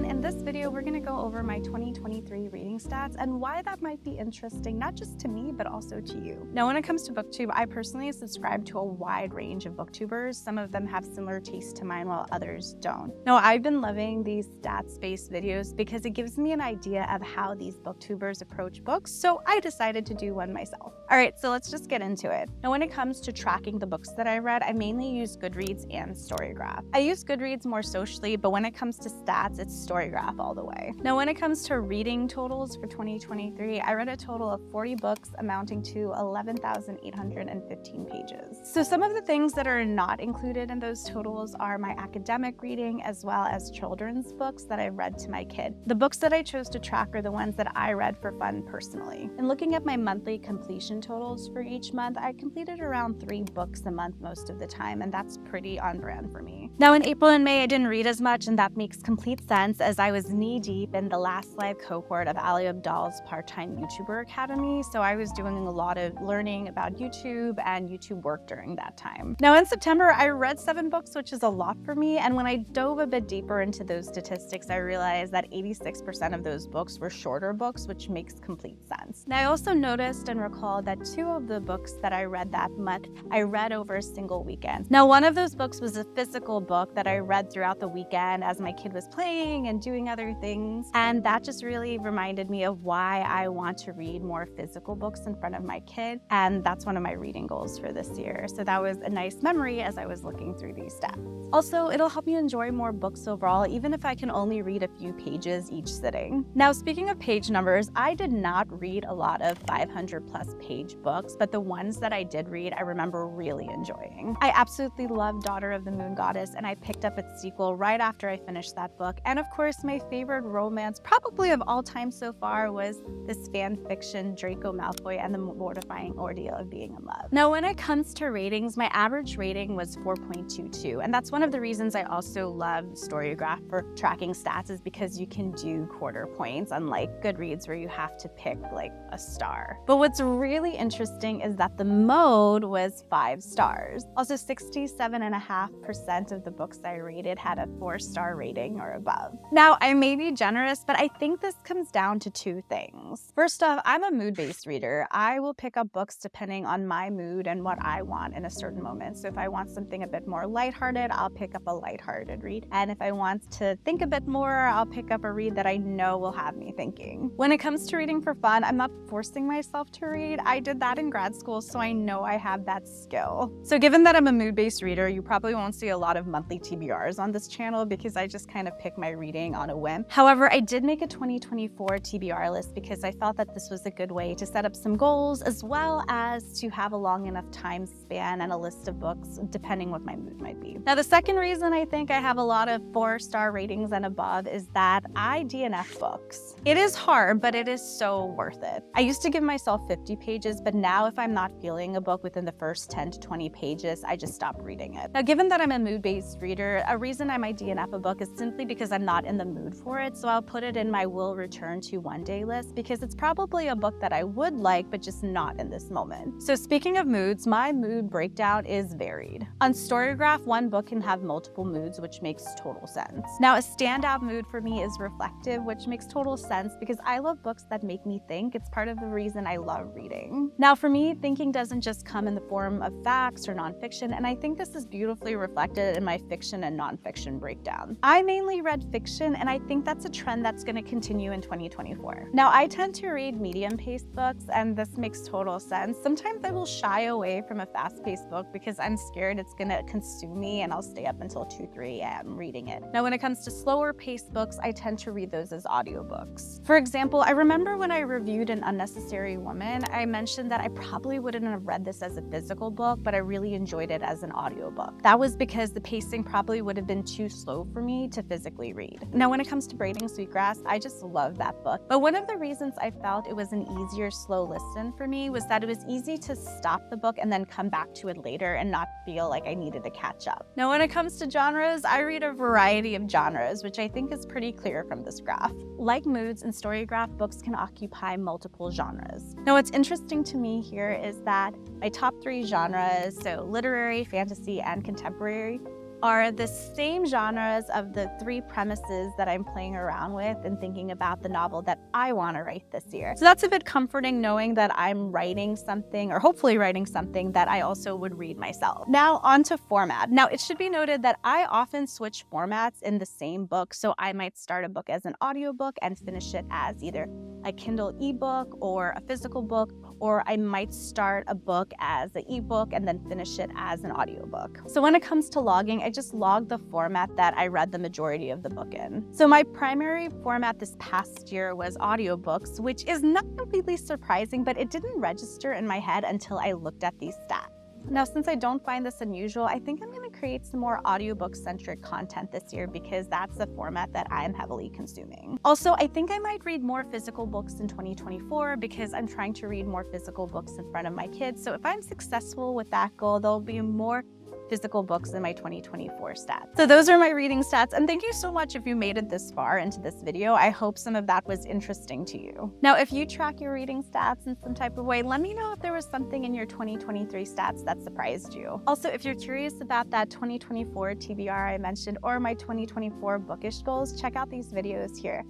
In this video, we're gonna go over my 2023 reading stats and why that might be interesting, not just to me, but also to you. Now, when it comes to booktube, I personally subscribe to a wide range of booktubers. Some of them have similar tastes to mine while others don't. Now, I've been loving these stats-based videos because it gives me an idea of how these booktubers approach books, so I decided to do one myself. All right, so let's just get into it. Now, when it comes to tracking the books that I read, I mainly use Goodreads and Storygraph. I use Goodreads more socially, but when it comes to stats, it's Storygraph all the way. Now, when it comes to reading totals for 2023, I read a total of 40 books amounting to 11,815 pages. So some of the things that are not included in those totals are my academic reading as well as children's books that I've read to my kid. The books that I chose to track are the ones that I read for fun personally. And looking at my monthly completion totals for each month, I completed around 3 books a month most of the time, and that's pretty on brand for me. Now, in April and May, I didn't read as much, and that makes complete sense as I was knee-deep in the last live cohort of Ali Abdaal's part-time YouTuber Academy, so I was doing a lot of learning about YouTube and YouTube work during that time. Now, in September, I read 7 books, which is a lot for me, and when I dove a bit deeper into those statistics, I realized that 86% of those books were shorter books, which makes complete sense. Now, I also noticed and recalled that 2 of the books that I read that month, I read over a single weekend. Now, one of those books was a physical book that I read throughout the weekend as my kid was playing and doing other things, and that just really reminded me of why I want to read more physical books in front of my kid, and that's one of my reading goals for this year. So that was a nice memory as I was looking through these stats. Also, it'll help me enjoy more books overall, even if I can only read a few pages each sitting. Now, speaking of page numbers, I did not read a lot of 500+ page books, but the ones that I did read, I remember really enjoying. I absolutely love Daughter of the Moon Goddess, and I picked up its sequel right after I finished that book. And of course, my favorite romance, probably of all time so far, was this fan fiction, Draco Malfoy and the Mortifying Ordeal of Being in Love. Now, when it comes to ratings, my average rating was 4.22, and that's one of the reasons I also love Storygraph for tracking stats, is because you can do quarter points, unlike Goodreads where you have to pick like a star. But what's really interesting is that the mode was 5 stars. Also, 67.5% of the books I rated had a 4-star rating or above. Now, I may be generous, but I think this comes down to 2 things. First off, I'm a mood-based reader. I will pick up books depending on my mood and what I want in a certain moment. So if I want something a bit more lighthearted, I'll pick up a lighthearted read. And if I want to think a bit more, I'll pick up a read that I know will have me thinking. When it comes to reading for fun, I'm not forcing myself to read. I did that in grad school, so I know I have that skill. So given that I'm a mood-based reader, you probably won't see a lot of monthly TBRs on this channel because I just kind of pick my reading on a whim. However, I did make a 2024 TBR list because I felt that this was a good way to set up some goals as well as to have a long enough time span and a list of books depending what my mood might be. Now, the second reason I think I have a lot of 4-star ratings and above is that I DNF books. It is hard, but it is so worth it. I used to give myself 50 pages, but now if I'm not feeling a book within the first 10 to 20 pages, I just stop reading it. Now, given that I'm a mood-based reader, a reason I might DNF a book is simply because I'm not in the mood for it, so I'll put it in my will return to one day list because it's probably a book that I would like, but just not in this moment. So speaking of moods, my mood breakdown is varied. On Storygraph, one book can have multiple moods, which makes total sense. Now, a standout mood for me is reflective, which makes total sense because I love books that make me think. It's part of the reason I love reading. Now, for me, thinking doesn't just come in the form of facts or nonfiction, and I think this is beautifully reflected in my fiction and nonfiction breakdown. I mainly read fiction, and I think that's a trend that's going to continue in 2024. Now, I tend to read medium-paced books, and this makes total sense. Sometimes I will shy away from a fast-paced book because I'm scared it's going to consume me and I'll stay up until 2-3 a.m. reading it. Now, when it comes to slower-paced books, I tend to read those as audiobooks. For example, I remember when I reviewed An Unnecessary Woman, I mentioned that I probably wouldn't have read this as a physical book, but I really enjoyed it as an audiobook. That was because the pacing probably would have been too slow for me to physically read. Now, when it comes to Braiding Sweetgrass, I just love that book. But one of the reasons I felt it was an easier slow listen for me was that it was easy to stop the book and then come back to it later and not feel like I needed to catch up. Now, when it comes to genres, I read a variety of genres, which I think is pretty clear from this graph. Like moods and Storygraph, books can occupy multiple genres. Now, what's interesting to me here is that my top 3 genres, so literary, fantasy, and contemporary, are the same genres of the 3 premises that I'm playing around with and thinking about the novel that I want to write this year. So that's a bit comforting, knowing that I'm writing something, or hopefully writing something, that I also would read myself. Now on to format. Now it should be noted that I often switch formats in the same book, so I might start a book as an audiobook and finish it as either a Kindle ebook or a physical book, or I might start a book as an ebook and then finish it as an audiobook. So when it comes to logging, I just log the format that I read the majority of the book in. So my primary format this past year was audiobooks, which is not completely surprising, but it didn't register in my head until I looked at these stats. Now, since I don't find this unusual, I think I'm going to create some more audiobook-centric content this year because that's the format that I'm heavily consuming. Also, I think I might read more physical books in 2024 because I'm trying to read more physical books in front of my kids. So if I'm successful with that goal, there'll be more physical books in my 2024 stats. So those are my reading stats, and thank you so much if you made it this far into this video. I hope some of that was interesting to you. Now, if you track your reading stats in some type of way, let me know if there was something in your 2023 stats that surprised you. Also, if you're curious about that 2024 TBR I mentioned or my 2024 bookish goals, check out these videos here.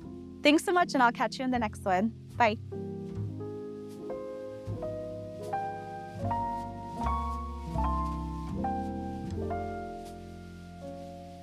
Thanks so much, and I'll catch you in the next one. Bye.